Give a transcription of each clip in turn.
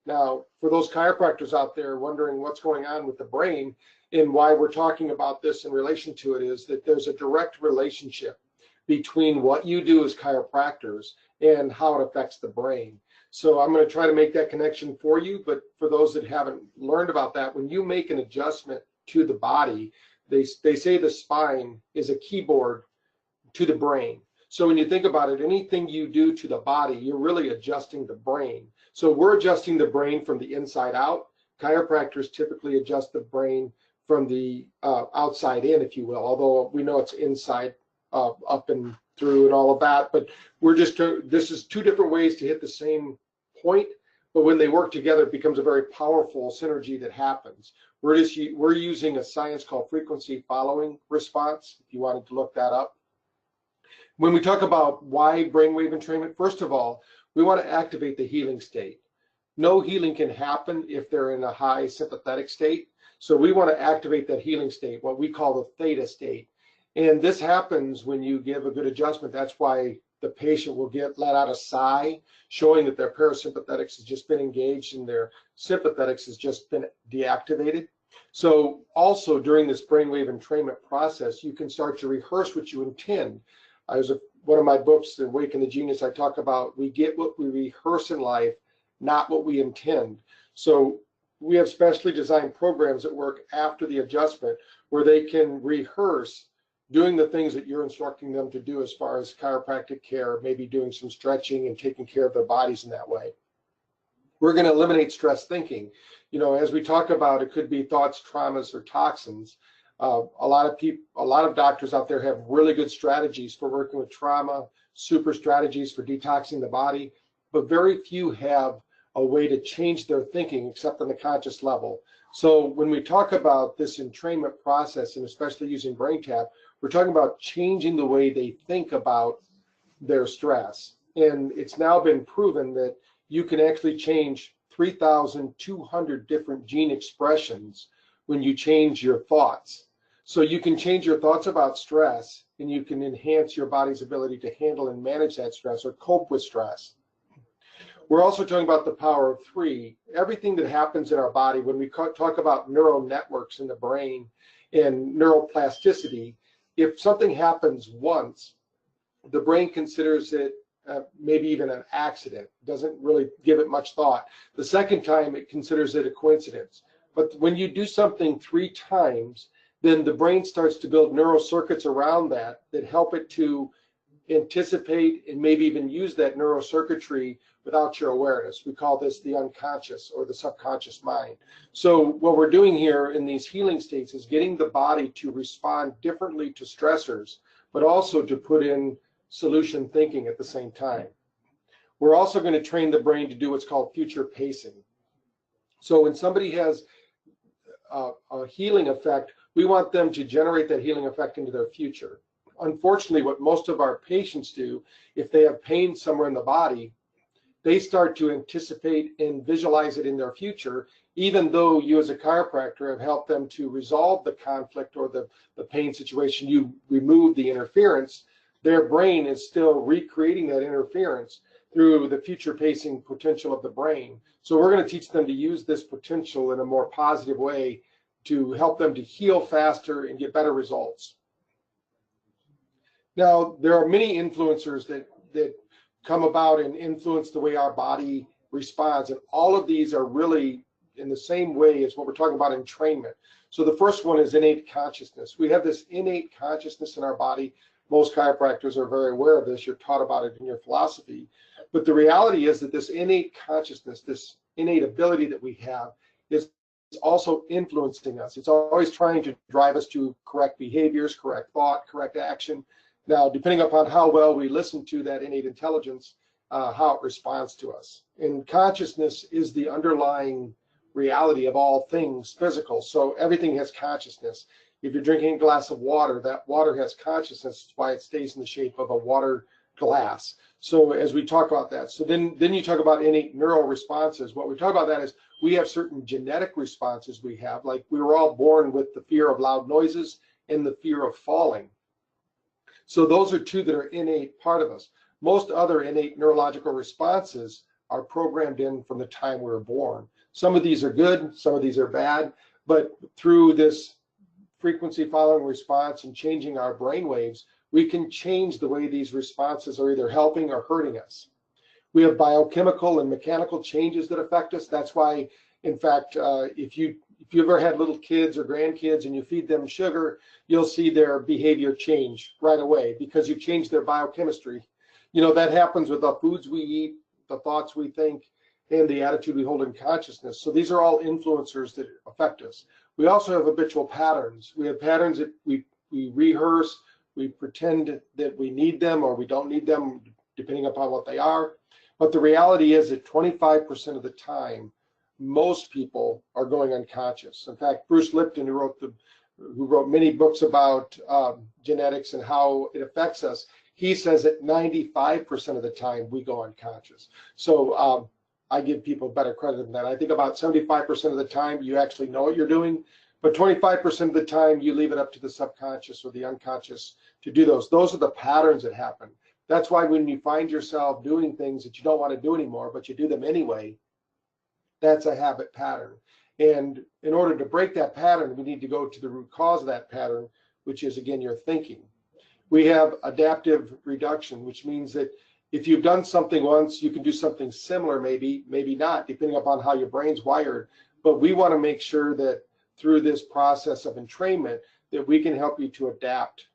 Now, for those chiropractors out there wondering what's going on with the brain and why we're talking about this in relation to it, is that there's a direct relationship between what you do as chiropractors and how it affects the brain. So I'm going to try to make that connection for you, but for those that haven't learned about that, when you make an adjustment to the body, they say the spine is a keyboard to the brain. So when you think about it, anything you do to the body, you're really adjusting the brain. So we're adjusting the brain from the inside out. Chiropractors typically adjust the brain from the outside in, if you will, although we know it's inside up and through and all of that. But we're just, this is two different ways to hit the same point, but when they work together, it becomes a very powerful synergy that happens. We're using a science called frequency following response, if you wanted to look that up. When we talk about why brainwave entrainment, first of all, we want to activate the healing state. No healing can happen if they're in a high sympathetic state. So we want to activate that healing state, what we call the theta state. And this happens when you give a good adjustment. That's why the patient will let out a sigh, showing that their parasympathetics has just been engaged and their sympathetics has just been deactivated. So also during this brainwave entrainment process, you can start to rehearse what you intend. One of my books, Awaken the Genius, I talk about we get what we rehearse in life, not what we intend. So we have specially designed programs that work after the adjustment where they can rehearse doing the things that you're instructing them to do as far as chiropractic care, maybe doing some stretching and taking care of their bodies in that way. We're going to eliminate stress thinking. You know, as we talk about, it could be thoughts, traumas, or toxins. A lot of doctors out there have really good strategies for working with trauma, super strategies for detoxing the body, but very few have a way to change their thinking except on the conscious level. So when we talk about this entrainment process, and especially using BrainTap, we're talking about changing the way they think about their stress. And it's now been proven that you can actually change 3,200 different gene expressions when you change your thoughts. So you can change your thoughts about stress, and you can enhance your body's ability to handle and manage that stress or cope with stress. We're also talking about the power of three. Everything that happens in our body, when we talk about neural networks in the brain and neuroplasticity, if something happens once, the brain considers it maybe even an accident, doesn't really give it much thought. The second time, it considers it a coincidence. But when you do something 3 times, then the brain starts to build neural circuits around that help it to anticipate and maybe even use that neural circuitry without your awareness. We call this the unconscious or the subconscious mind. So what we're doing here in these healing states is getting the body to respond differently to stressors, but also to put in solution thinking at the same time. We're also going to train the brain to do what's called future pacing. So when somebody has a healing effect, we want them to generate that healing effect into their future. Unfortunately, what most of our patients do, if they have pain somewhere in the body, they start to anticipate and visualize it in their future, even though you as a chiropractor have helped them to resolve the conflict or the pain situation. You remove the interference, their brain is still recreating that interference through the future pacing potential of the brain. So we're going to teach them to use this potential in a more positive way to help them to heal faster and get better results. Now, there are many influencers that come about and influence the way our body responds, and all of these are really in the same way as what we're talking about entrainment. So the first one is innate consciousness. We have this innate consciousness in our body. Most chiropractors are very aware of this. You're taught about it in your philosophy. But the reality is that this innate consciousness, this innate ability that we have, is also influencing us. It's always trying to drive us to correct behaviors, correct thought, correct action. Now, depending upon how well we listen to that innate intelligence, how it responds to us. And consciousness is the underlying reality of all things physical. So everything has consciousness. If you're drinking a glass of water, that water has consciousness. That's why it stays in the shape of a water glass. So as we talk about that, so then you talk about innate neural responses. What we talk about that is we have certain genetic responses we have, like we were all born with the fear of loud noises and the fear of falling. So those are two that are innate part of us. Most other innate neurological responses are programmed in from the time we were born. Some of these are good, some of these are bad, but through this frequency following response and changing our brain waves, we can change the way these responses are either helping or hurting us. We have biochemical and mechanical changes that affect us. That's why, in fact, if you ever had little kids or grandkids and you feed them sugar, you'll see their behavior change right away because you change their biochemistry. You know, that happens with the foods we eat, the thoughts we think, and the attitude we hold in consciousness. So these are all influencers that affect us. We also have habitual patterns. We have patterns that we rehearse, we pretend that we need them or we don't need them, depending upon what they are. But the reality is that 25% of the time, most people are going unconscious. In fact, Bruce Lipton, who wrote many books about genetics and how it affects us, he says that 95% of the time we go unconscious. So I give people better credit than that. I think about 75% of the time you actually know what you're doing, but 25% of the time you leave it up to the subconscious or the unconscious to do those. Those are the patterns that happen. That's why when you find yourself doing things that you don't want to do anymore, but you do them anyway, that's a habit pattern. And in order to break that pattern, we need to go to the root cause of that pattern, which is, again, your thinking. We have adaptive reduction, which means that if you've done something once, you can do something similar, maybe not, depending upon how your brain's wired. But we want to make sure that through this process of entrainment, that we can help you to adapt.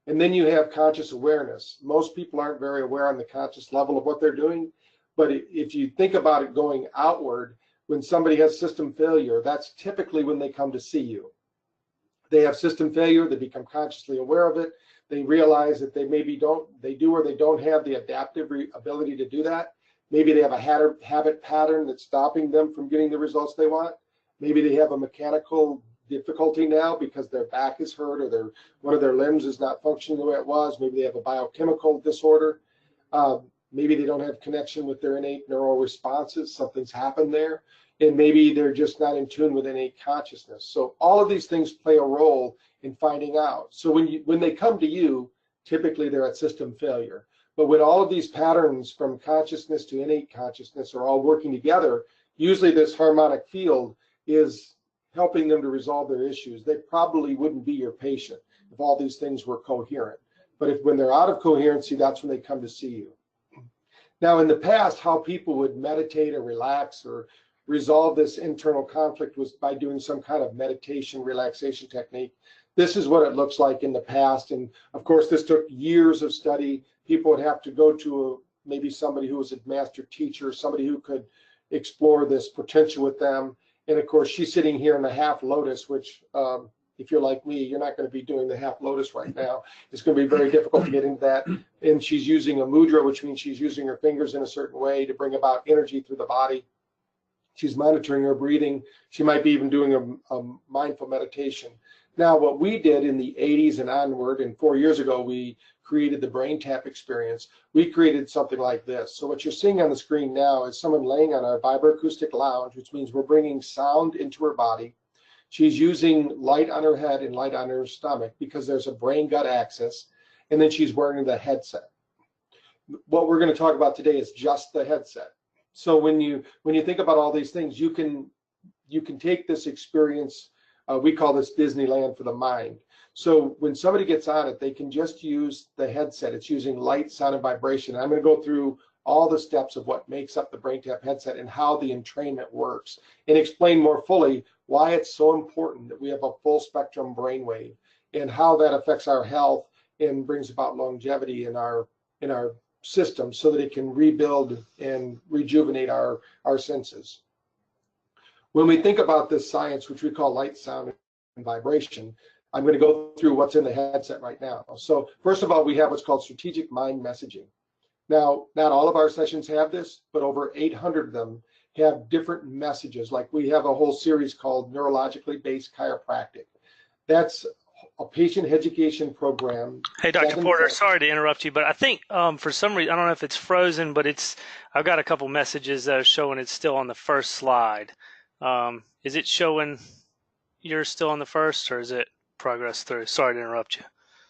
And then you have conscious awareness. Most people aren't very aware on the conscious level of what they're doing. But if you think about it going outward, when somebody has system failure, that's typically when they come to see you. They have system failure, they become consciously aware of it, they realize that they maybe they do or they don't have the adaptive ability to do that. Maybe they have a habit pattern that's stopping them from getting the results they want. Maybe they have a mechanical difficulty now because their back is hurt or one of their limbs is not functioning the way it was. Maybe they have a biochemical disorder. Maybe they don't have connection with their innate neural responses. Something's happened there. And maybe they're just not in tune with innate consciousness. So all of these things play a role in finding out. So when they come to you, typically they're at system failure. But when all of these patterns from consciousness to innate consciousness are all working together, usually this harmonic field is helping them to resolve their issues. They probably wouldn't be your patient if all these things were coherent. But when they're out of coherency, that's when they come to see you. Now, in the past, how people would meditate or relax or resolve this internal conflict was by doing some kind of meditation relaxation technique. This is what it looks like in the past. And of course, this took years of study. People would have to go to maybe somebody who was a master teacher, somebody who could explore this potential with them. And of course, she's sitting here in the half lotus, which if you're like me, you're not going to be doing the half lotus right now. It's going to be very difficult to get into that. And she's using a mudra, which means she's using her fingers in a certain way to bring about energy through the body. She's monitoring her breathing. She might be even doing a mindful meditation. Now, what we did in the 80s and onward, and 4 years ago, we created the BrainTap experience. We created something like this. So what you're seeing on the screen now is someone laying on our vibroacoustic lounge, which means we're bringing sound into her body. She's using light on her head and light on her stomach because there's a brain-gut axis, and then she's wearing the headset. What we're going to talk about today is just the headset. So when you think about all these things, you can take this experience. We call this Disneyland for the mind. So when somebody gets on it, they can just use the headset. It's using light, sound, and vibration. I'm going to go through all the steps of what makes up the BrainTap headset and how the entrainment works, and explain more fully why it's so important that we have a full spectrum brainwave and how that affects our health and brings about longevity in our system so that it can rebuild and rejuvenate our senses. When we think about this science, which we call light, sound, and vibration, I'm going to go through what's in the headset right now. So first of all, we have what's called strategic mind messaging. Now, not all of our sessions have this, but over 800 of them have different messages. Like we have a whole series called Neurologically Based Chiropractic. That's a patient education program. Hey, Dr. Porter, sorry to interrupt you, but I think for some reason, I don't know if it's frozen, but I've got a couple messages that are showing it's still on the first slide. Is it showing you're still on the first, or is it progress through? Sorry to interrupt you.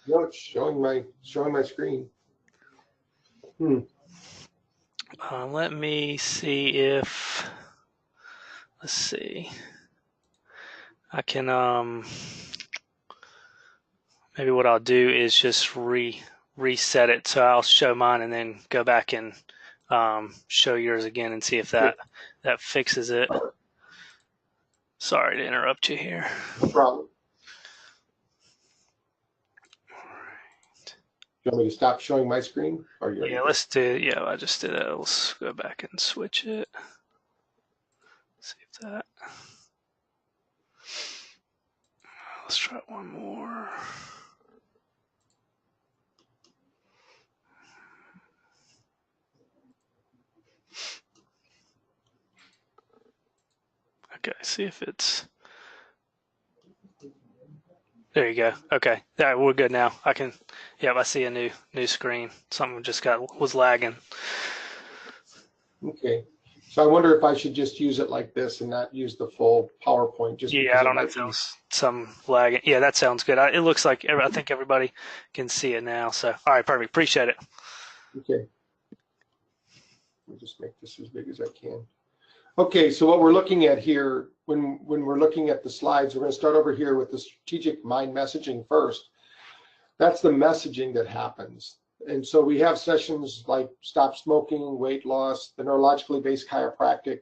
No, it's showing my screen. Let me see if, let's see, I can, maybe what I'll do is just reset it. So I'll show mine and then go back and show yours again and see if that fixes it. Sorry to interrupt you here. No problem. You want me to stop showing my screen? Or Yeah, let's do, yeah, I just did it. Let's go back and switch it. See if that, let's try one more. Okay, see if it's, there you go. Okay, yeah, we're good now. I can, yeah, I see a new screen. Something just was lagging. Okay, so I wonder if I should just use it like this and not use the full PowerPoint, just Yeah, because I don't know if there was some lagging. Yeah, that sounds good. It looks like I think everybody can see it now. So, all right, perfect. Appreciate it. Okay, I'll just make this as big as I can. Okay, so what we're looking at here, when we're looking at the slides, we're going to start over here with the strategic mind messaging first. That's the messaging that happens. And so we have sessions like stop smoking, weight loss, the neurologically based chiropractic.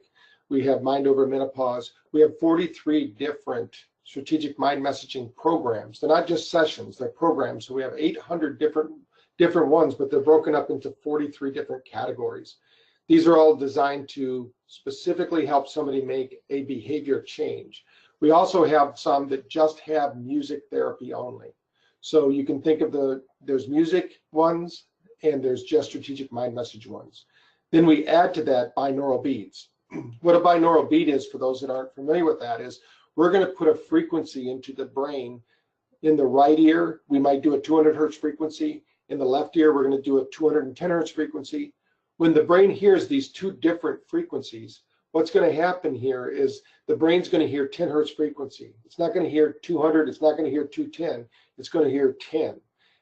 We have mind over menopause. We have 43 different strategic mind messaging programs. They're not just sessions, they're programs. So we have 800 different ones, but they're broken up into 43 different categories. These are all designed to specifically help somebody make a behavior change. We also have some that just have music therapy only. So you can think of there's music ones and there's just strategic mind message ones. Then we add to that binaural beats. What a binaural beat is, for those that aren't familiar with that, is we're going to put a frequency into the brain. In the right ear, we might do a 200 hertz frequency. In the left ear, we're going to do a 210 hertz frequency. When the brain hears these two different frequencies, what's going to happen here is the brain's going to hear 10 hertz frequency. It's not going to hear 200, it's not going to hear 210, it's going to hear 10.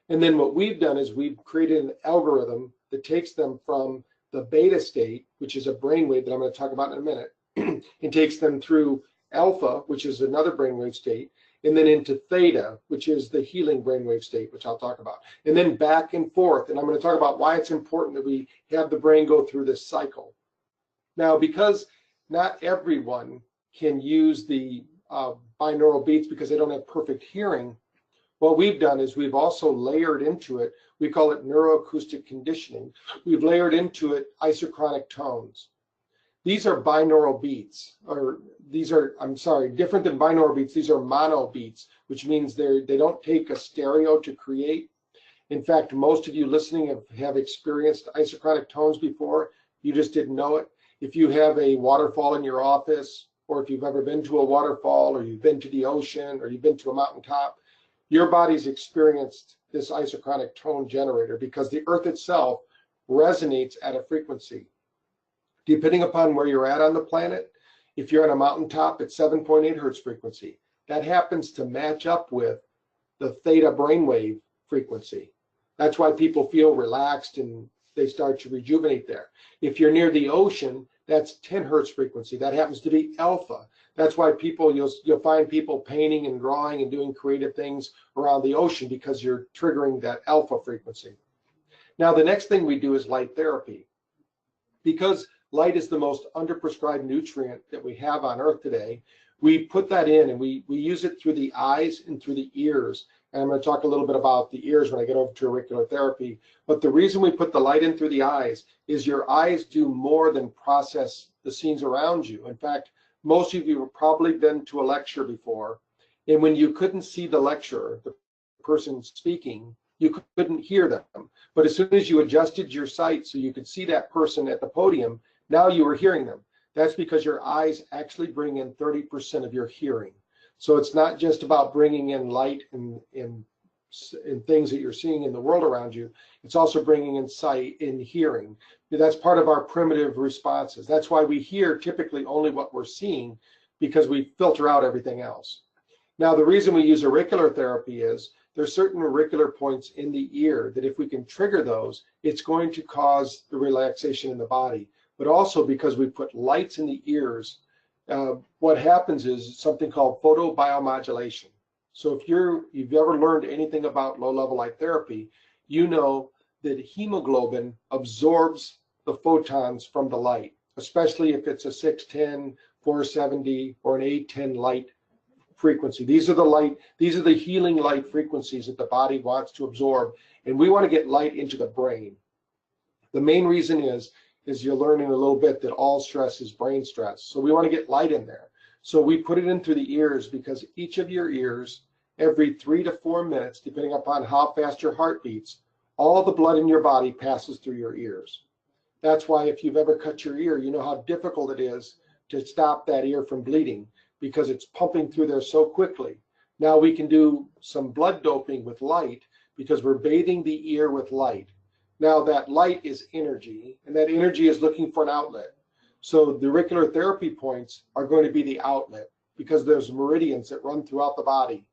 And then what we've done is we've created an algorithm that takes them from the beta state, which is a brainwave that I'm going to talk about in a minute, and takes them through alpha, which is another brainwave state, and then into theta, which is the healing brainwave state, which I'll talk about, and then back and forth. And I'm going to talk about why it's important that we have the brain go through this cycle. Now, because not everyone can use the binaural beats because they don't have perfect hearing, what we've done is we've also layered into it, we call it neuroacoustic conditioning. We've layered into it isochronic tones. These are binaural beats, or these are, I'm sorry, different than binaural beats. These are mono beats, which means they don't take a stereo to create. In fact, most of you listening have experienced isochronic tones before. You just didn't know it. If you have a waterfall in your office, or if you've ever been to a waterfall, or you've been to the ocean, or you've been to a mountaintop, your body's experienced this isochronic tone generator because the earth itself resonates at a frequency. Depending upon where you're at on the planet, if you're on a mountaintop at 7.8 hertz frequency, that happens to match up with the theta brainwave frequency. That's why people feel relaxed and they start to rejuvenate there. If you're near the ocean, that's 10 hertz frequency. That happens to be alpha. That's why you'll find people painting and drawing and doing creative things around the ocean, because you're triggering that alpha frequency. Now, the next thing we do is light therapy. Because light is the most underprescribed nutrient that we have on Earth today, we put that in and we use it through the eyes and through the ears. And I'm going to talk a little bit about the ears when I get over to auricular therapy. But the reason we put the light in through the eyes is your eyes do more than process the scenes around you. In fact, most of you have probably been to a lecture before, and when you couldn't see the lecturer, the person speaking, you couldn't hear them. But as soon as you adjusted your sight so you could see that person at the podium, now you were hearing them. That's because your eyes actually bring in 30% of your hearing. So it's not just about bringing in light and things that you're seeing in the world around you. It's also bringing in sight and hearing. That's part of our primitive responses. That's why we hear typically only what we're seeing, because we filter out everything else. Now, the reason we use auricular therapy is there's certain auricular points in the ear that if we can trigger those, it's going to cause the relaxation in the body. But also because we put lights in the ears, what happens is something called photobiomodulation. So if you've ever learned anything about low-level light therapy, you know that hemoglobin absorbs the photons from the light, especially if it's a 610, 470, or an 810 light frequency. These are the healing light frequencies that the body wants to absorb, and we want to get light into the brain. The main reason is you'll learn in a little bit that all stress is brain stress. So we want to get light in there. So we put it in through the ears because each of your ears, every 3 to 4 minutes, depending upon how fast your heart beats, all the blood in your body passes through your ears. That's why if you've ever cut your ear, you know how difficult it is to stop that ear from bleeding because it's pumping through there so quickly. Now we can do some blood doping with light because we're bathing the ear with light. Now that light is energy, and that energy is looking for an outlet. So the auricular therapy points are going to be the outlet because there's meridians that run throughout the body.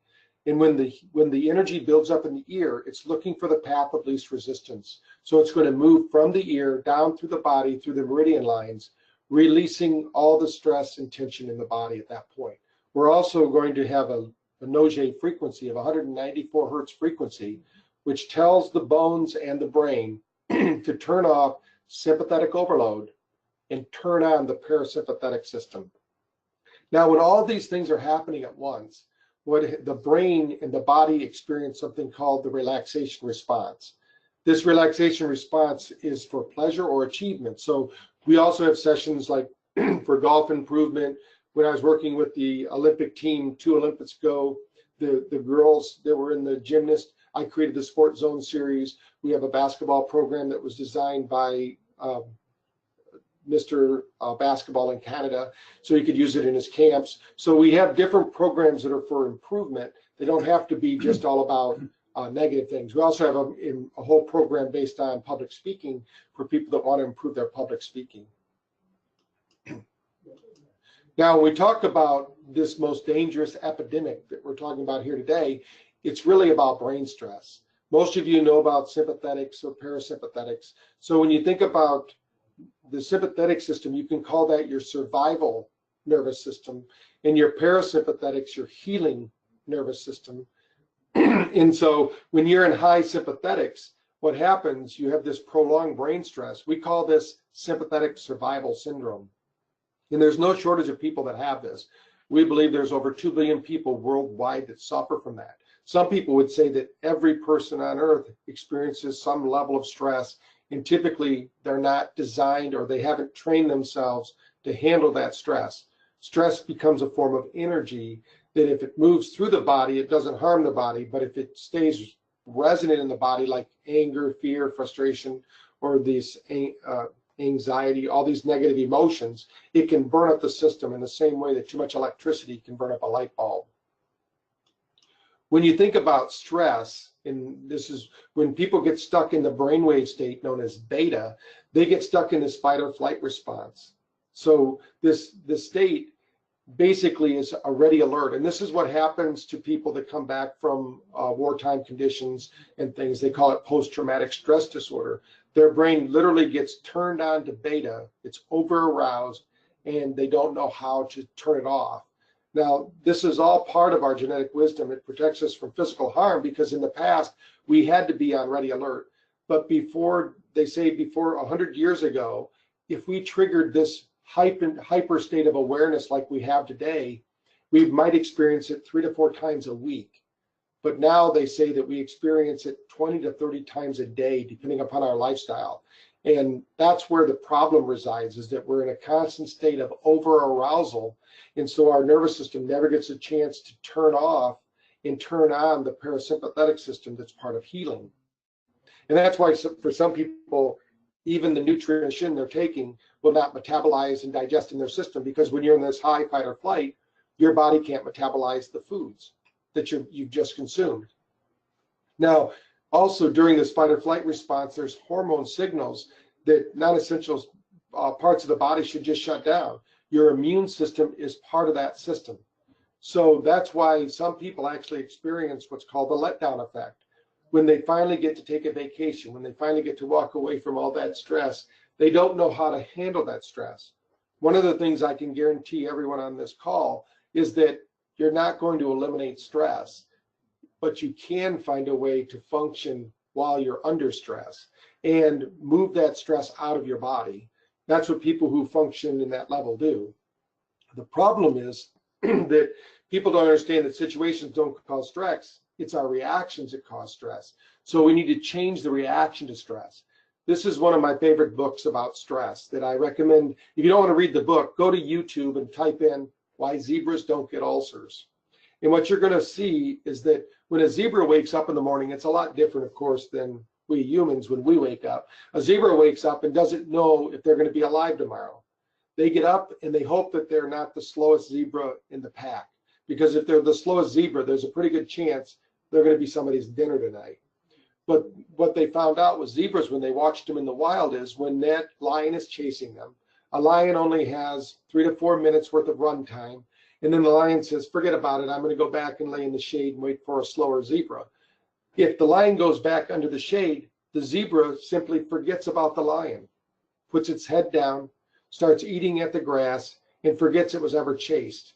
And when the energy builds up in the ear, it's looking for the path of least resistance. So it's going to move from the ear down through the body, through the meridian lines, releasing all the stress and tension in the body at that point. We're also going to have a Noget frequency of 194 hertz frequency, which tells the bones and the brain to turn off sympathetic overload and turn on the parasympathetic system. Now, when all these things are happening at once, the brain and the body experience something called the relaxation response. This relaxation response is for pleasure or achievement. So we also have sessions like for golf improvement. When I was working with the Olympic team 2 Olympics ago, the girls that were in the gymnast, I created the Sport Zone series. We have a basketball program that was designed by Mr. Basketball in Canada, so he could use it in his camps. So we have different programs that are for improvement. They don't have to be just all about negative things. We also have a whole program based on public speaking for people that want to improve their public speaking. Now, when we talk about this most dangerous epidemic that we're talking about here today, it's really about brain stress. Most of you know about sympathetics or parasympathetics. So when you think about the sympathetic system, you can call that your survival nervous system, and your parasympathetics, your healing nervous system. And so when you're in high sympathetics, what happens, you have this prolonged brain stress. We call this sympathetic survival syndrome. And there's no shortage of people that have this. We believe there's over 2 billion people worldwide that suffer from that. Some people would say that every person on earth experiences some level of stress, and typically they're not designed or they haven't trained themselves to handle that stress. Stress becomes a form of energy that if it moves through the body, it doesn't harm the body, but if it stays resonant in the body, like anger, fear, frustration, or these anxiety, all these negative emotions, it can burn up the system in the same way that too much electricity can burn up a light bulb. When you think about stress, and this is when people get stuck in the brainwave state known as beta, they get stuck in this fight or flight response. So this state basically is a ready alert, and this is what happens to people that come back from wartime conditions and things. They call it post-traumatic stress disorder. Their brain literally gets turned on to beta, it's over aroused, and they don't know how to turn it off. Now, this is all part of our genetic wisdom. It protects us from physical harm because in the past, we had to be on ready alert. But before, they say before 100 years ago, if we triggered this hyper state of awareness like we have today, we might experience it 3 to 4 times a week. But now they say that we experience it 20 to 30 times a day, depending upon our lifestyle. And that's where the problem resides, is that we're in a constant state of over-arousal. And so our nervous system never gets a chance to turn off and turn on the parasympathetic system that's part of healing. And that's why for some people, even the nutrition they're taking will not metabolize and digest in their system, because when you're in this high fight or flight, your body can't metabolize the foods that you've just consumed. Now, also during this fight or flight response, there's hormone signals that non-essential parts of the body should just shut down. Your immune system is part of that system. So that's why some people actually experience what's called the letdown effect. When they finally get to take a vacation, when they finally get to walk away from all that stress, they don't know how to handle that stress. One of the things I can guarantee everyone on this call is that you're not going to eliminate stress, but you can find a way to function while you're under stress and move that stress out of your body. That's what people who function in that level do. The problem is that people don't understand that situations don't cause stress. It's our reactions that cause stress. So we need to change the reaction to stress. This is one of my favorite books about stress that I recommend. If you don't want to read the book, go to YouTube and type in "Why Zebras Don't Get Ulcers." And what you're going to see is that when a zebra wakes up in the morning, it's a lot different, of course, than we humans when we wake up. A zebra wakes up and doesn't know if they're going to be alive tomorrow. They get up and they hope that they're not the slowest zebra in the pack, because if they're the slowest zebra, there's a pretty good chance they're going to be somebody's dinner tonight. But what they found out with zebras when they watched them in the wild is when that lion is chasing them, a lion only has 3 to 4 minutes worth of run time. And then the lion says, forget about it, I'm going to go back and lay in the shade and wait for a slower zebra. If the lion goes back under the shade, the zebra simply forgets about the lion, puts its head down, starts eating at the grass, and forgets it was ever chased.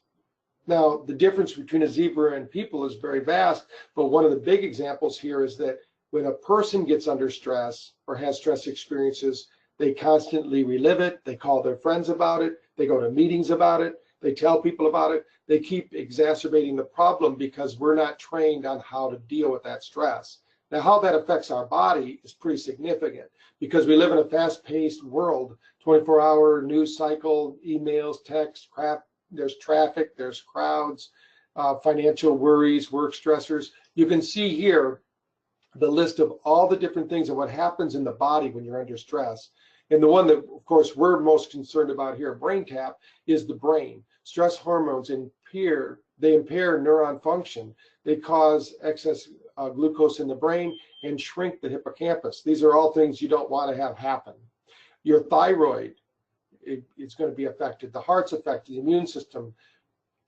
Now, the difference between a zebra and people is very vast, but one of the big examples here is that when a person gets under stress or has stress experiences, they constantly relive it, they call their friends about it, they go to meetings about it, they tell people about it, they keep exacerbating the problem because we're not trained on how to deal with that stress. Now, how that affects our body is pretty significant because we live in a fast-paced world, 24-hour news cycle, emails, texts, crap. There's traffic, there's crowds, financial worries, work stressors. You can see here the list of all the different things and what happens in the body when you're under stress. And the one that, of course, we're most concerned about here at BrainTap is the brain. Stress hormones impair neuron function. They cause excess glucose in the brain and shrink the hippocampus. These are all things you don't want to have happen. Your thyroid, it's going to be affected. The heart's affected. The immune system.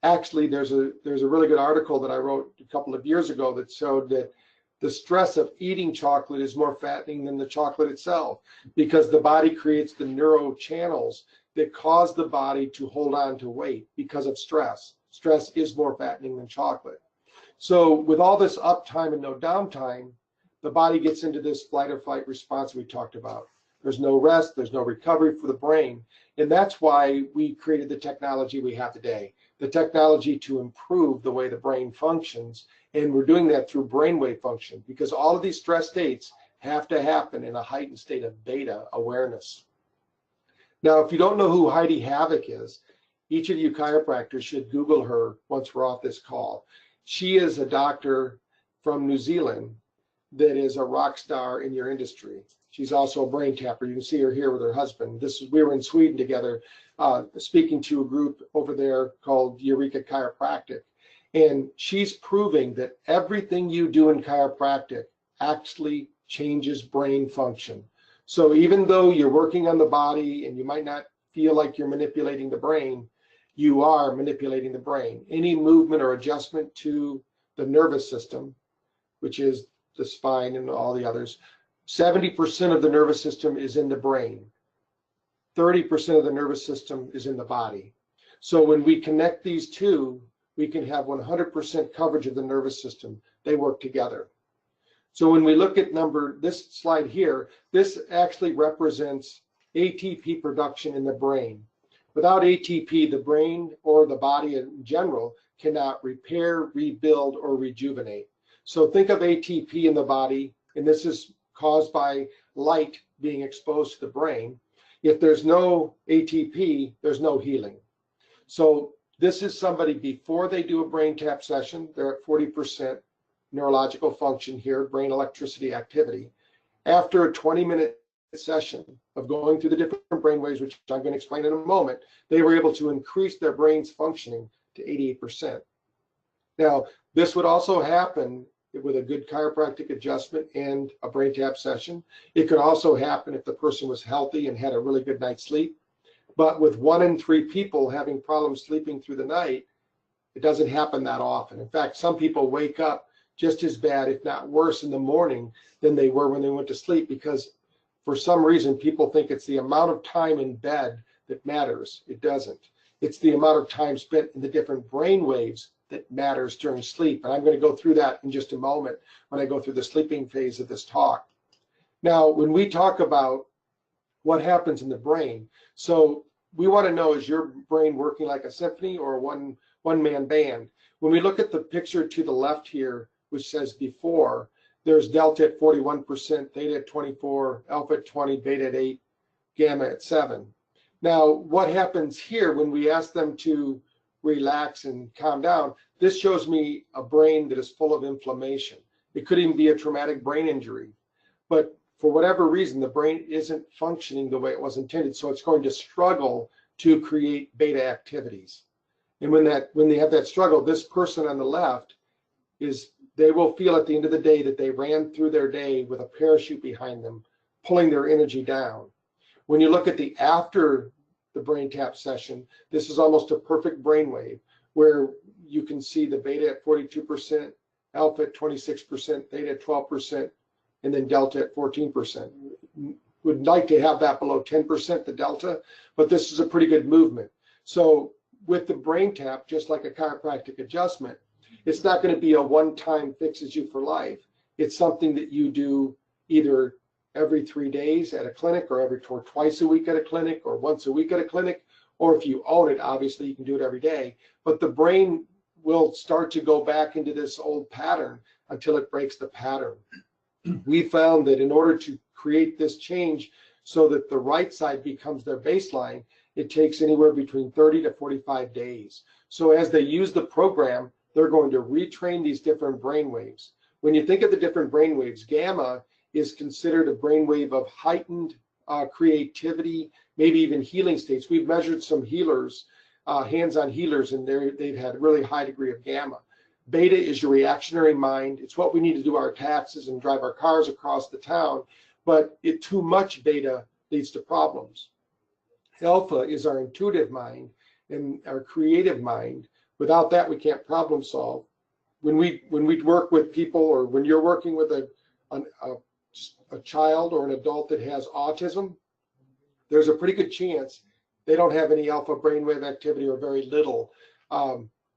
Actually, there's a really good article that I wrote a couple of years ago that showed that the stress of eating chocolate is more fattening than the chocolate itself, because the body creates the neurochannels that cause the body to hold on to weight because of stress. Stress is more fattening than chocolate. So with all this uptime and no downtime, the body gets into this flight or flight response we talked about. There's no rest, there's no recovery for the brain. And that's why we created the technology we have today, the technology to improve the way the brain functions. And we're doing that through brainwave function, because all of these stress states have to happen in a heightened state of beta awareness. Now, if you don't know who Heidi Havoc is, each of you chiropractors should Google her once we're off this call. She is a doctor from New Zealand that is a rock star in your industry. She's also a brain tapper. You can see her here with her husband. We were in Sweden together, speaking to a group over there called Eureka Chiropractic. And she's proving that everything you do in chiropractic actually changes brain function. So even though you're working on the body and you might not feel like you're manipulating the brain, you are manipulating the brain. Any movement or adjustment to the nervous system, which is the spine and all the others, 70% of the nervous system is in the brain. 30% of the nervous system is in the body. So when we connect these two, we can have 100% coverage of the nervous system. They work together. So when we look at this slide here, this actually represents ATP production in the brain. Without ATP, the brain or the body in general cannot repair, rebuild, or rejuvenate. So think of ATP in the body, and this is caused by light being exposed to the brain. If there's no ATP, there's no healing. So this is somebody before they do a brain tap session, they're at 40% neurological function here, brain electricity activity. After a 20-minute session of going through the different brain waves, which I'm going to explain in a moment, they were able to increase their brain's functioning to 88%. Now, this would also happen with a good chiropractic adjustment and a brain tap session. It could also happen if the person was healthy and had a really good night's sleep. But with 1 in 3 people having problems sleeping through the night, It doesn't happen that often. In fact, some people wake up just as bad, if not worse, in the morning than they were when they went to sleep, because for some reason people think it's the amount of time in bed that matters. It doesn't. It's the amount of time spent in the different brain waves that matters during sleep. And I'm going to go through that in just a moment when I go through the sleeping phase of this talk. Now, when we talk about what happens in the brain, so we want to know, is your brain working like a symphony or a one-man band? When we look at the picture to the left here, which says before, there's delta at 41%, theta at 24, alpha at 20, beta at 8, gamma at 7. Now, what happens here when we ask them to relax and calm down, this shows me a brain that is full of inflammation. It could even be a traumatic brain injury. But for whatever reason, the brain isn't functioning the way it was intended, so it's going to struggle to create beta activities. And when they have that struggle, this person on the left they will feel at the end of the day that they ran through their day with a parachute behind them, pulling their energy down. When you look at the after the BrainTap session, this is almost a perfect brainwave, where you can see the beta at 42%, alpha at 26%, theta at 12%, and then delta at 14%. Would like to have that below 10%, the delta, but this is a pretty good movement. So with the BrainTap, just like a chiropractic adjustment, it's not going to be a one-time fixes you for life. It's something that you do either every 3 days at a clinic, or twice a week at a clinic, or once a week at a clinic, or if you own it, obviously you can do it every day. But the brain will start to go back into this old pattern until it breaks the pattern. We found that in order to create this change so that the right side becomes their baseline, it takes anywhere between 30 to 45 days. So as they use the program, they're going to retrain these different brain waves. When you think of the different brain waves, gamma is considered a brainwave of heightened creativity, maybe even healing states. We've measured some healers, hands-on healers, and they've had really high degree of gamma. Beta is your reactionary mind. It's what we need to do our taxes and drive our cars across the town, but too much beta leads to problems. Alpha is our intuitive mind and our creative mind. Without that, we can't problem solve. When we work with people, or when you're working with a child or an adult that has autism, there's a pretty good chance they don't have any alpha brainwave activity, or very little.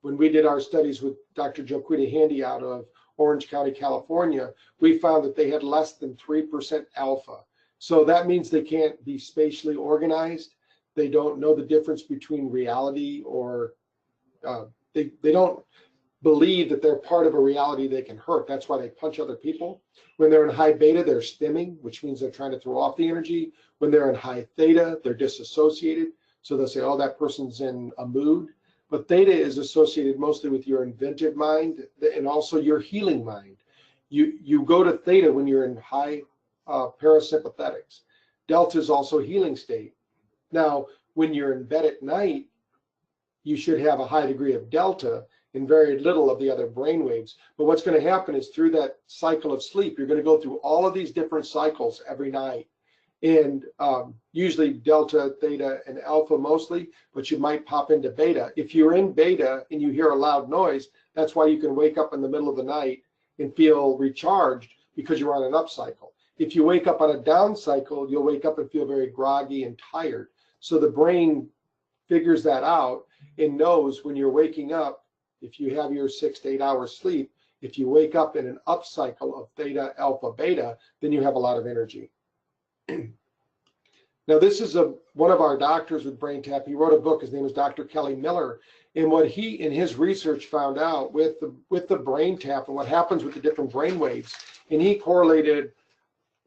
When we did our studies with Dr. Joquita Handy out of Orange County, California, we found that they had less than 3% alpha. So that means they can't be spatially organized. They don't know the difference between reality, or they don't believe that they're part of a reality they can hurt. That's why they punch other people. When they're in high beta, they're stimming, which means they're trying to throw off the energy. When they're in high theta, they're disassociated. So they'll say, oh, that person's in a mood. But theta is associated mostly with your inventive mind and also your healing mind. You go to theta when you're in high parasympathetics. Delta is also a healing state. Now, when you're in bed at night, you should have a high degree of delta and very little of the other brain waves. But what's going to happen is, through that cycle of sleep, you're going to go through all of these different cycles every night. And usually delta, theta, and alpha mostly, but you might pop into beta. If you're in beta and you hear a loud noise, that's why you can wake up in the middle of the night and feel recharged, because you're on an up cycle. If you wake up on a down cycle, you'll wake up and feel very groggy and tired. So the brain figures that out and knows when you're waking up, if you have your 6 to 8 hours sleep, if you wake up in an up cycle of theta, alpha, beta, then you have a lot of energy. Now, this is one of our doctors with BrainTap. He wrote a book. His name is Dr. Kelly Miller. And what he, in his research, found out with the BrainTap and what happens with the different brain waves, and he correlated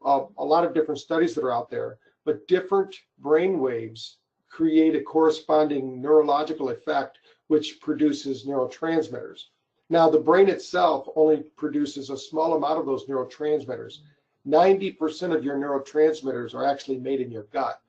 a lot of different studies that are out there, but different brain waves create a corresponding neurological effect, which produces neurotransmitters. Now, the brain itself only produces a small amount of those neurotransmitters. 90% of your neurotransmitters are actually made in your gut.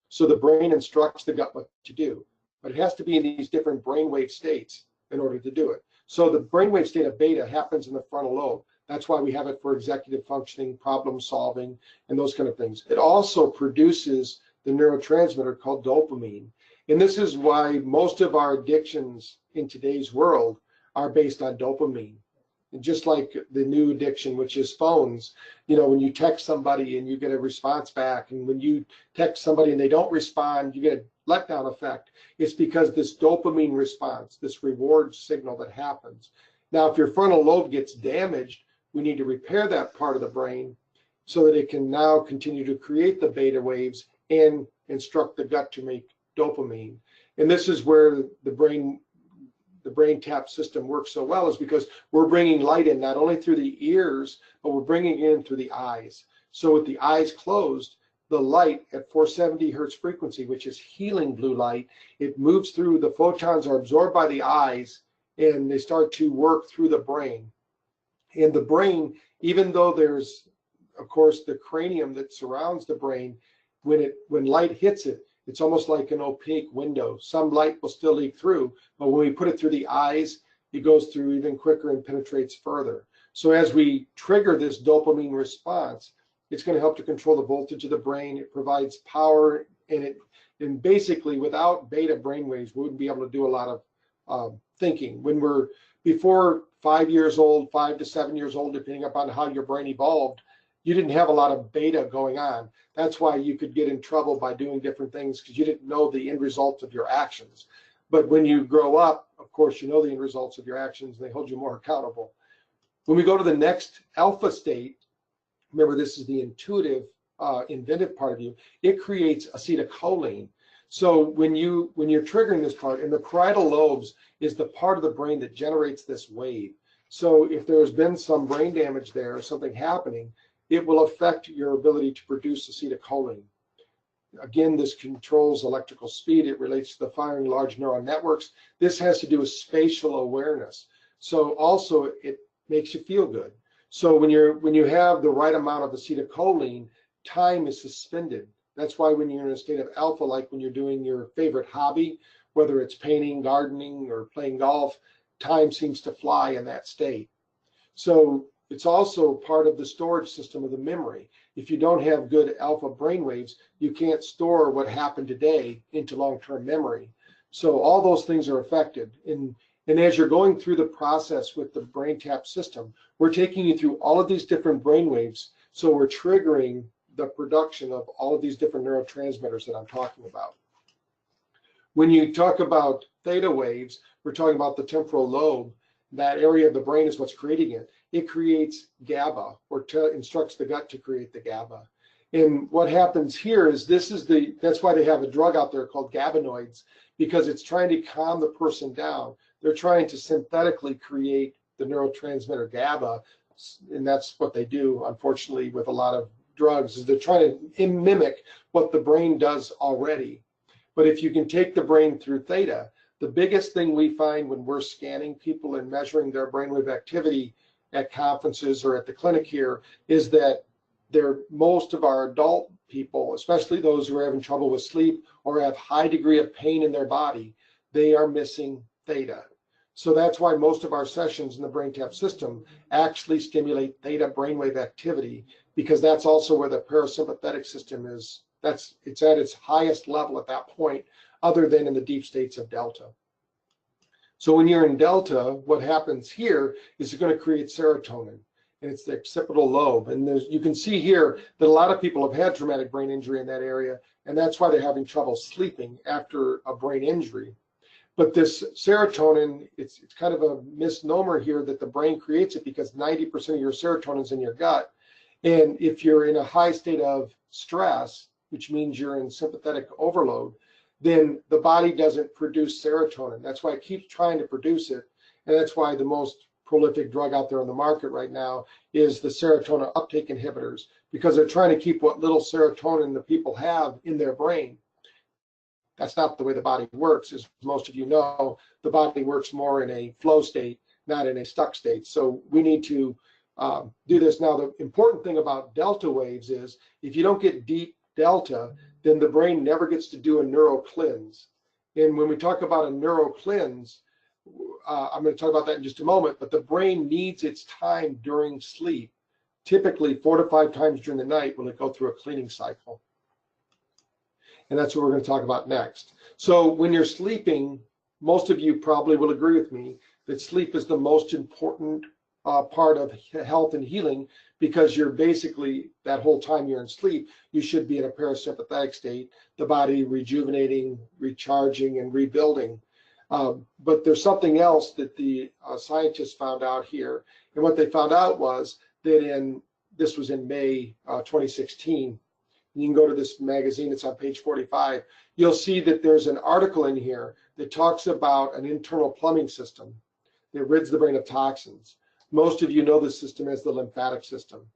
So the brain instructs the gut what to do, but it has to be in these different brainwave states in order to do it. So the brainwave state of beta happens in the frontal lobe. That's why we have it for executive functioning, problem solving, and those kind of things. It also produces the neurotransmitter called dopamine. And this is why most of our addictions in today's world are based on dopamine. And just like the new addiction, which is phones, you know, when you text somebody and you get a response back, and when you text somebody and they don't respond, you get a letdown effect. It's because this dopamine response, this reward signal that happens. Now, if your frontal lobe gets damaged, we need to repair that part of the brain so that it can now continue to create the beta waves and instruct the gut to make dopamine. And this is where the BrainTap system works so well, is because we're bringing light in not only through the ears, but we're bringing it in through the eyes. So with the eyes closed, the light at 470 hertz frequency, which is healing blue light, it moves through, the photons are absorbed by the eyes, and they start to work through the brain. And the brain, even though there's, of course, the cranium that surrounds the brain, when light hits it, it's almost like an opaque window. Some light will still leak through, but when we put it through the eyes, it goes through even quicker and penetrates further. So as we trigger this dopamine response, it's going to help to control the voltage of the brain. It provides power, and basically without beta brainwaves, we wouldn't be able to do a lot of thinking. When we're before 5 years old, 5 to 7 years old, depending upon how your brain evolved, you didn't have a lot of beta going on. That's why you could get in trouble by doing different things, because you didn't know the end results of your actions. But when you grow up, of course, you know the end results of your actions, and they hold you more accountable. When we go to the next alpha state, remember this is the intuitive, inventive part of you, it creates acetylcholine. So when you're triggering this part, and the parietal lobes is the part of the brain that generates this wave. So if there's been some brain damage there, or something happening, it will affect your ability to produce acetylcholine. Again, this controls electrical speed. It relates to the firing large neural networks. This has to do with spatial awareness. So also it makes you feel good. So when you have the right amount of acetylcholine, time is suspended. That's why when you're in a state of alpha, like when you're doing your favorite hobby, whether it's painting, gardening, or playing golf, time seems to fly in that state. So it's also part of the storage system of the memory. If you don't have good alpha brainwaves, you can't store what happened today into long-term memory. So all those things are affected. And as you're going through the process with the BrainTap system, we're taking you through all of these different brainwaves. So we're triggering the production of all of these different neurotransmitters that I'm talking about. When you talk about theta waves, we're talking about the temporal lobe. That area of the brain is what's creating it. It creates GABA, or instructs the gut to create the GABA. And what happens here is that's why they have a drug out there called GABAnoids, because it's trying to calm the person down. They're trying to synthetically create the neurotransmitter GABA, and that's what they do, unfortunately, with a lot of drugs, is they're trying to mimic what the brain does already. But if you can take the brain through theta, the biggest thing we find when we're scanning people and measuring their brainwave activity at conferences or at the clinic here is that most of our adult people, especially those who are having trouble with sleep or have high degree of pain in their body, they are missing theta. So that's why most of our sessions in the BrainTap system actually stimulate theta brainwave activity, because that's also where the parasympathetic system is. It's at its highest level at that point, other than in the deep states of delta. So when you're in delta, what happens here is you're going to create serotonin, and it's the occipital lobe. And you can see here that a lot of people have had traumatic brain injury in that area, and that's why they're having trouble sleeping after a brain injury. But this serotonin, it's kind of a misnomer here that the brain creates it, because 90% of your serotonin is in your gut. And if you're in a high state of stress, which means you're in sympathetic overload, then the body doesn't produce serotonin. That's why it keeps trying to produce it. And that's why the most prolific drug out there on the market right now is the serotonin uptake inhibitors, because they're trying to keep what little serotonin the people have in their brain. That's not the way the body works. As most of you know, the body works more in a flow state, not in a stuck state. So we need to do this. Now, the important thing about delta waves is if you don't get deep delta, then the brain never gets to do a neural cleanse. And when we talk about a neural cleanse, I'm going to talk about that in just a moment, but the brain needs its time during sleep. Typically 4 to 5 times during the night will it go through a cleaning cycle. And that's what we're going to talk about next. So when you're sleeping, most of you probably will agree with me that sleep is the most important part of health and healing, because you're basically, that whole time you're in sleep, you should be in a parasympathetic state, the body rejuvenating, recharging, and rebuilding. But there's something else that the scientists found out here. And what they found out was that this was in May 2016. You can go to this magazine, it's on page 45. You'll see that there's an article in here that talks about an internal plumbing system that rids the brain of toxins. Most of you know this system as the lymphatic system.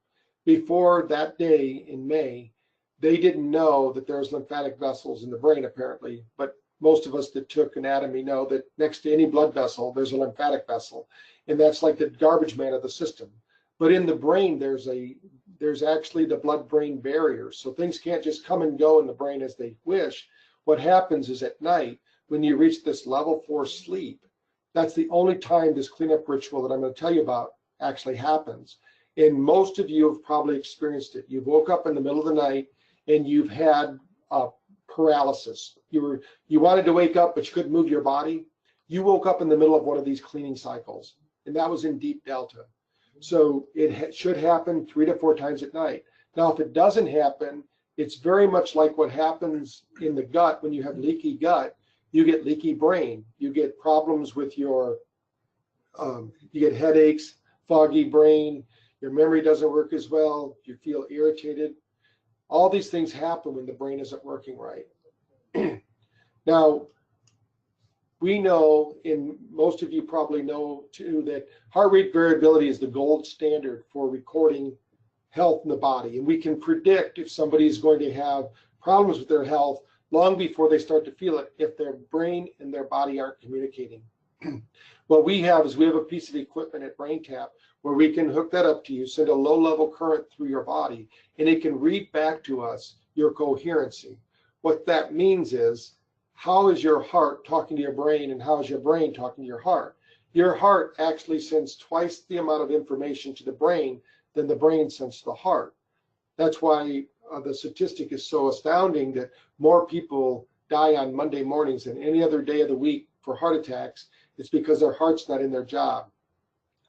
Before that day in May, they didn't know that there's lymphatic vessels in the brain, apparently, but most of us that took anatomy know that next to any blood vessel, there's a lymphatic vessel, and that's like the garbage man of the system. But in the brain, there's actually the blood-brain barrier, so things can't just come and go in the brain as they wish. What happens is at night, when you reach this level 4 sleep, that's the only time this cleanup ritual that I'm going to tell you about actually happens. And most of you have probably experienced it. You woke up in the middle of the night and you've had paralysis. You wanted to wake up, but you couldn't move your body. You woke up in the middle of one of these cleaning cycles, and that was in deep delta. So it should happen 3 to 4 times at night. Now, if it doesn't happen, it's very much like what happens in the gut when you have leaky gut. You get leaky brain. You get problems with your, you get headaches, foggy brain, your memory doesn't work as well, you feel irritated. All these things happen when the brain isn't working right. Now, we know, and most of you probably know too, that heart rate variability is the gold standard for recording health in the body. And we can predict if somebody is going to have problems with their health long before they start to feel it, if their brain and their body aren't communicating. What we have is we have a piece of equipment at BrainTap where we can hook that up to you, send a low-level current through your body, and it can read back to us your coherency. What that means is, how is your heart talking to your brain, and how is your brain talking to your heart? Your heart actually sends twice the amount of information to the brain than the brain sends to the heart. That's why the statistic is so astounding that more people die on Monday mornings than any other day of the week for heart attacks. It's because their heart's not in their job.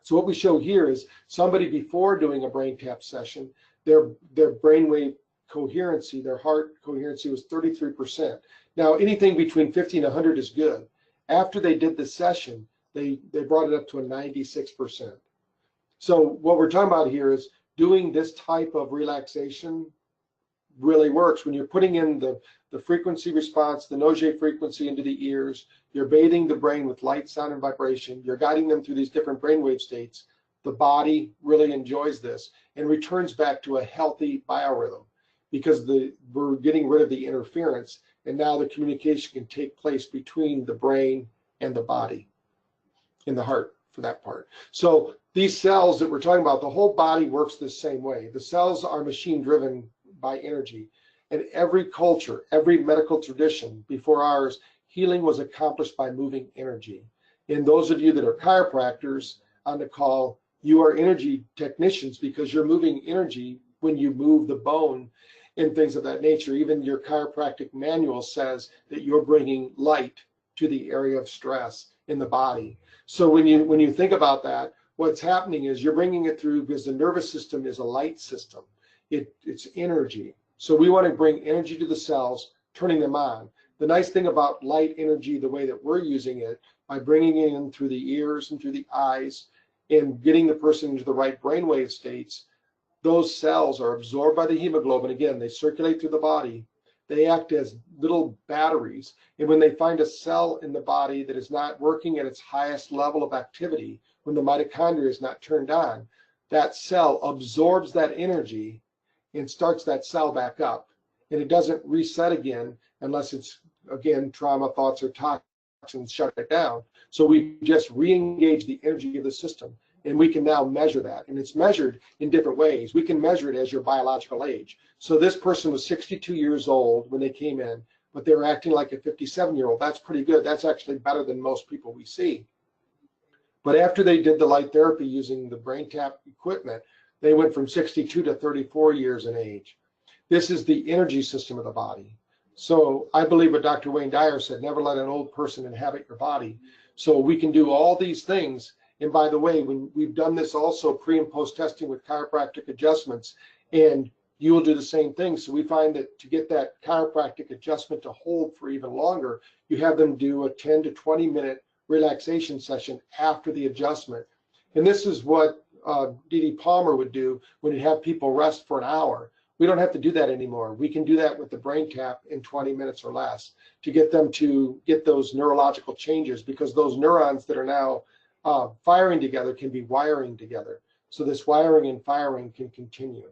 So what we show here is somebody before doing a BrainTap session, their brainwave coherency, their heart coherency was 33%. Now, anything between 50 and 100 is good. After they did the session, they brought it up to a 96%. So what we're talking about here is doing this type of relaxation really works. When you're putting in the frequency response, the Nogier frequency into the ears, you're bathing the brain with light, sound, and vibration, you're guiding them through these different brainwave states, the body really enjoys this and returns back to a healthy biorhythm, because we're getting rid of the interference, and now the communication can take place between the brain and the body, and the heart for that part. So these cells that we're talking about, the whole body works the same way. The cells are machine driven by energy. And every culture, every medical tradition before ours, healing was accomplished by moving energy. And those of you that are chiropractors on the call, you are energy technicians, because you're moving energy when you move the bone and things of that nature. Even your chiropractic manual says that you're bringing light to the area of stress in the body. So when you think about that, what's happening is you're bringing it through, because the nervous system is a light system. It's energy. So we want to bring energy to the cells, turning them on. The nice thing about light energy, the way that we're using it, by bringing it in through the ears and through the eyes and getting the person into the right brainwave states, those cells are absorbed by the hemoglobin. Again, they circulate through the body. They act as little batteries. And when they find a cell in the body that is not working at its highest level of activity, when the mitochondria is not turned on, that cell absorbs that energy and starts that cell back up. And it doesn't reset again unless it's, again, trauma, thoughts, or toxins shut it down. So we just re-engage the energy of the system, and we can now measure that. And it's measured in different ways. We can measure it as your biological age. So this person was 62 years old when they came in, but they were acting like a 57-year-old. That's pretty good. That's actually better than most people we see. But after they did the light therapy using the BrainTap equipment, they went from 62 to 34 years in age. This is the energy system of the body. So I believe what Dr. Wayne Dyer said, never let an old person inhabit your body. So we can do all these things. And by the way, when we've done this also pre and post testing with chiropractic adjustments, and you will do the same thing. So we find that to get that chiropractic adjustment to hold for even longer, you have them do a 10 to 20 minute relaxation session after the adjustment. And this is what D.D. Palmer would do when he'd have people rest for an hour. We don't have to do that anymore. We can do that with the BrainTap in 20 minutes or less to get them to get those neurological changes, because those neurons that are now firing together can be wiring together. So this wiring and firing can continue.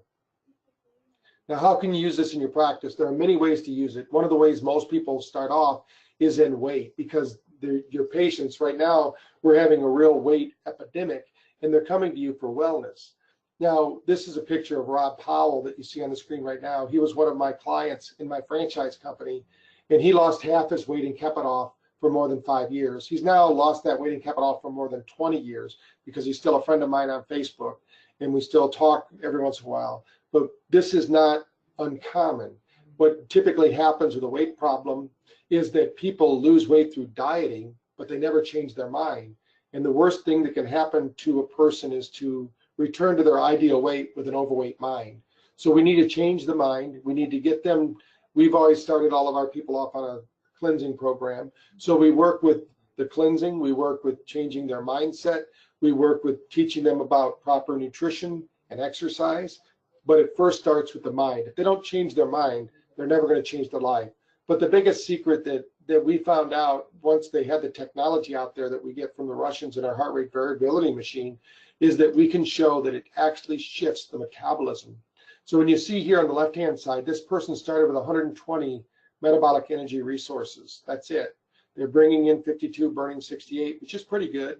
Now, how can you use this in your practice? There are many ways to use it. One of the ways most people start off is in weight, because your patients right now, we're having a real weight epidemic, and they're coming to you for wellness. Now, this is a picture of Rob Powell that you see on the screen right now. He was one of my clients in my franchise company, and he lost half his weight and kept it off for more than 5 years. He's now lost that weight and kept it off for more than 20 years because he's still a friend of mine on Facebook, and we still talk every once in a while. But this is not uncommon. What typically happens with a weight problem is that people lose weight through dieting, but they never change their mind. And the worst thing that can happen to a person is to return to their ideal weight with an overweight mind. So we need to change the mind. We need to get them. We've always started all of our people off on a cleansing program. So we work with the cleansing. We work with changing their mindset. We work with teaching them about proper nutrition and exercise. But it first starts with the mind. If they don't change their mind, they're never going to change their life. But the biggest secret that we found out once they had the technology out there that we get from the Russians in our heart rate variability machine is that we can show that it actually shifts the metabolism. So when you see here on the left-hand side, this person started with 120 metabolic energy resources. That's it. They're bringing in 52, burning 68, which is pretty good,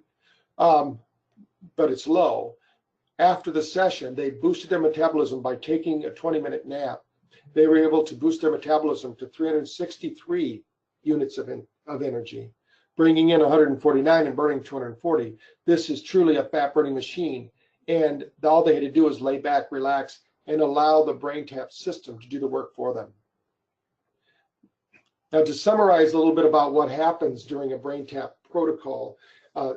but it's low. After the session, they boosted their metabolism by taking a 20-minute nap. They were able to boost their metabolism to 363 units of energy, bringing in 149 and burning 240. This is truly a fat burning machine. And all they had to do was lay back, relax, and allow the BrainTap system to do the work for them. Now, to summarize a little bit about what happens during a BrainTap protocol,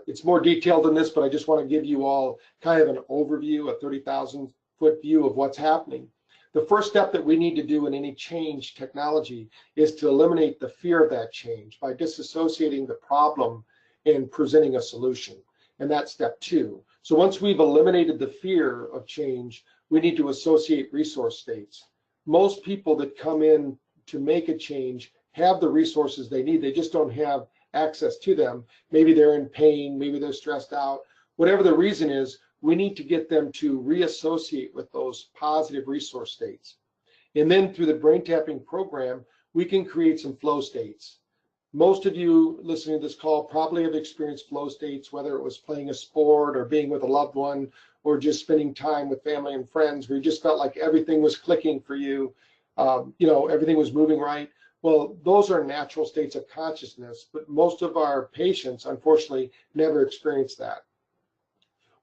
it's more detailed than this, but I just want to give you all kind of an overview, a 30,000-foot view of what's happening. The first step that we need to do in any change technology is to eliminate the fear of that change by disassociating the problem and presenting a solution. And that's step 2. So once we've eliminated the fear of change, we need to associate resource states. Most people that come in to make a change have the resources they need. They just don't have access to them. Maybe they're in pain, maybe they're stressed out. Whatever the reason is, we need to get them to reassociate with those positive resource states. And then through the brain tapping program, we can create some flow states. Most of you listening to this call probably have experienced flow states, whether it was playing a sport or being with a loved one or just spending time with family and friends, where you just felt like everything was clicking for you, everything was moving right. Well, those are natural states of consciousness, but most of our patients, unfortunately, never experience that.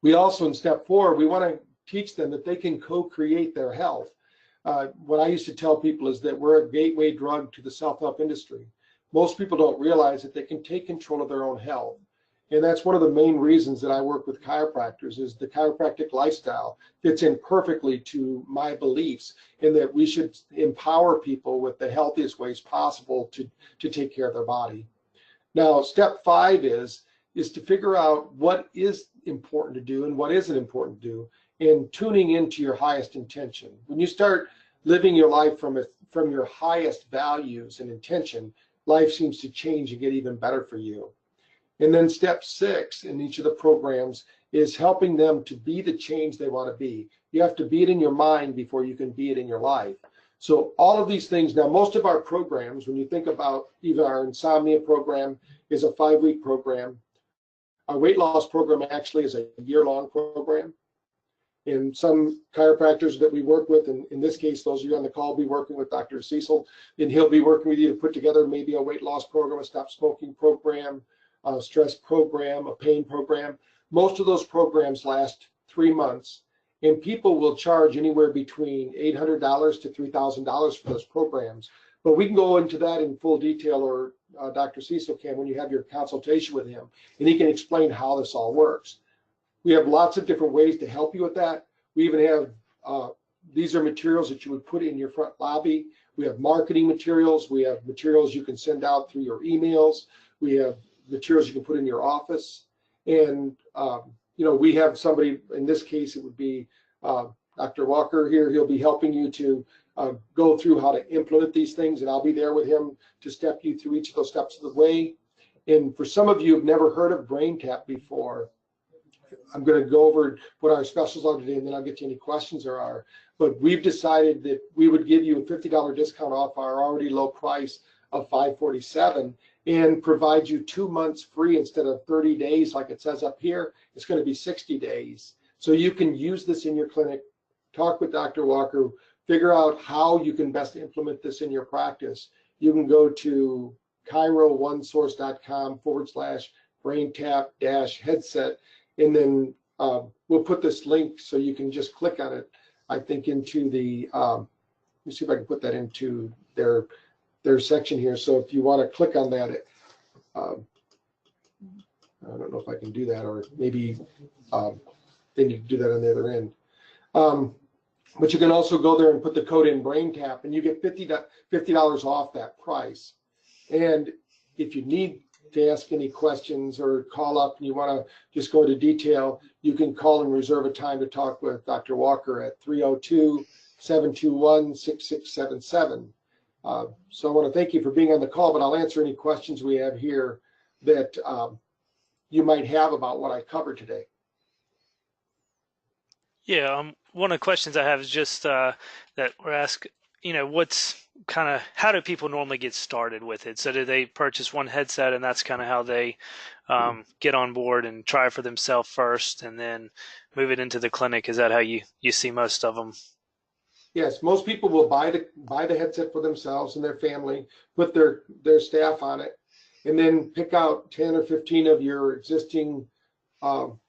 We also, in step 4, we want to teach them that they can co-create their health. What I used to tell people is that we're a gateway drug to the self-help industry. Most people don't realize that they can take control of their own health. And that's one of the main reasons that I work with chiropractors, is the chiropractic lifestyle fits in perfectly to my beliefs in that we should empower people with the healthiest ways possible to take care of their body. Now, step 5 is to figure out what is important to do and what isn't important to do, and tuning into your highest intention. When you start living your life from your highest values and intention, life seems to change and get even better for you. And then step 6 in each of the programs is helping them to be the change they want to be. You have to be it in your mind before you can be it in your life. So all of these things, now most of our programs, when you think about even our insomnia program is a 5-week program. Our weight loss program actually is a year-long program. And some chiropractors that we work with, and in this case, those of you on the call, will be working with Dr. Cecil, and he'll be working with you to put together maybe a weight loss program, a stop smoking program, a stress program, a pain program. Most of those programs last 3 months, and people will charge anywhere between $800 to $3,000 for those programs. But we can go into that in full detail, or Dr. Cecil can, when you have your consultation with him, and he can explain how this all works. We have lots of different ways to help you with that. We even have, these are materials that you would put in your front lobby. We have marketing materials. We have materials you can send out through your emails. We have materials you can put in your office. And, you know, we have somebody, in this case, it would be Dr. Walker here. He'll be helping you to go through how to implement these things, and I'll be there with him to step you through each of those steps of the way. And for some of you who've never heard of BrainTap before, I'm going to go over what our specials are today, and then I'll get to any questions there are. But we've decided that we would give you a $50 discount off our already low price of $547 and provide you 2 months free instead of 30 days like it says up here. It's going to be 60 days. So you can use this in your clinic, talk with Dr. Walker, figure out how you can best implement this in your practice. You can go to chiro1source.com/BrainTap-headset, and then we'll put this link so you can just click on it, I think, into the, let me see if I can put that into their section here. So if you want to click on that, I don't know if I can do that, or maybe they need to do that on the other end. But you can also go there and put the code in BrainTap, and you get $50 off that price. And if you need to ask any questions or call up and you want to just go into detail, you can call and reserve a time to talk with Dr. Walker at 302-721-6677. So I want to thank you for being on the call, but I'll answer any questions we have here that you might have about what I covered today. Yeah, one of the questions I have is just that we're asking, you know, how do people normally get started with it? So do they purchase one headset and that's kind of how they get on board and try for themselves first and then move it into the clinic? Is that how you see most of them? Yes, most people will buy the headset for themselves and their family, put their staff on it, and then pick out 10 or 15 of your existing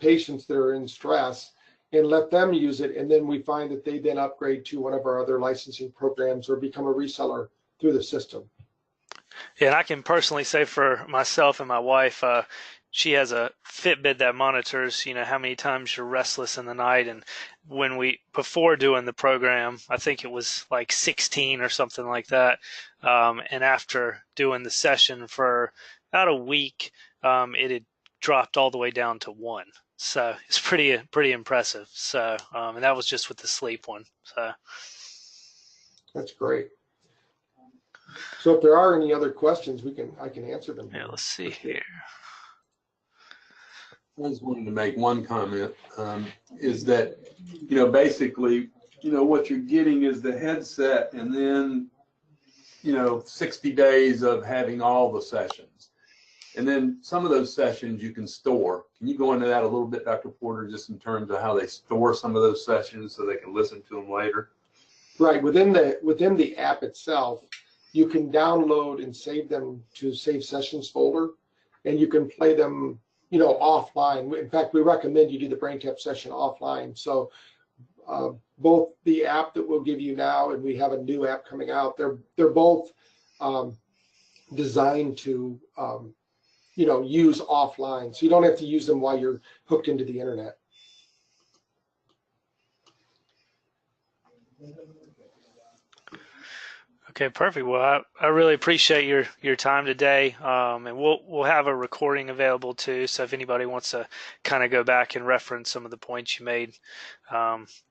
patients that are in stress and let them use it. And then we find that they then upgrade to one of our other licensing programs or become a reseller through the system. Yeah, and I can personally say for myself and my wife, she has a Fitbit that monitors, you know, how many times you're restless in the night. And before doing the program, I think it was like 16 or something like that. And after doing the session for about a week, it had dropped all the way down to 1. So it's pretty impressive. So, and that was just with the sleep one. So that's great. So if there are any other questions, I can answer them. Yeah, let's see here. I just wanted to make one comment, is that, you know, basically, you know, what you're getting is the headset and then, you know, 60 days of having all the sessions. And then some of those sessions you can store. Can you go into that a little bit, Dr. Porter, just in terms of how they store some of those sessions so they can listen to them later? Right, within the app itself, you can download and save them to Save Sessions folder, and you can play them, you know, offline. In fact, we recommend you do the BrainTap session offline. So both the app that we'll give you now, and we have a new app coming out, they're both designed to you know, use offline, so you don't have to use them while you're hooked into the internet. Okay, perfect. Well, I really appreciate your time today, and we'll have a recording available too. So if anybody wants to kind of go back and reference some of the points you made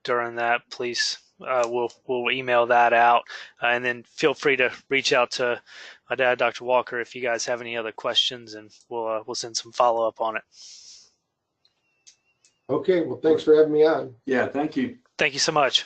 during that, please we'll email that out, and then feel free to reach out to my dad, Dr. Walker, if you guys have any other questions, and we'll send some follow up on it. Okay. Well, thanks for having me on. Yeah. Thank you. Thank you so much.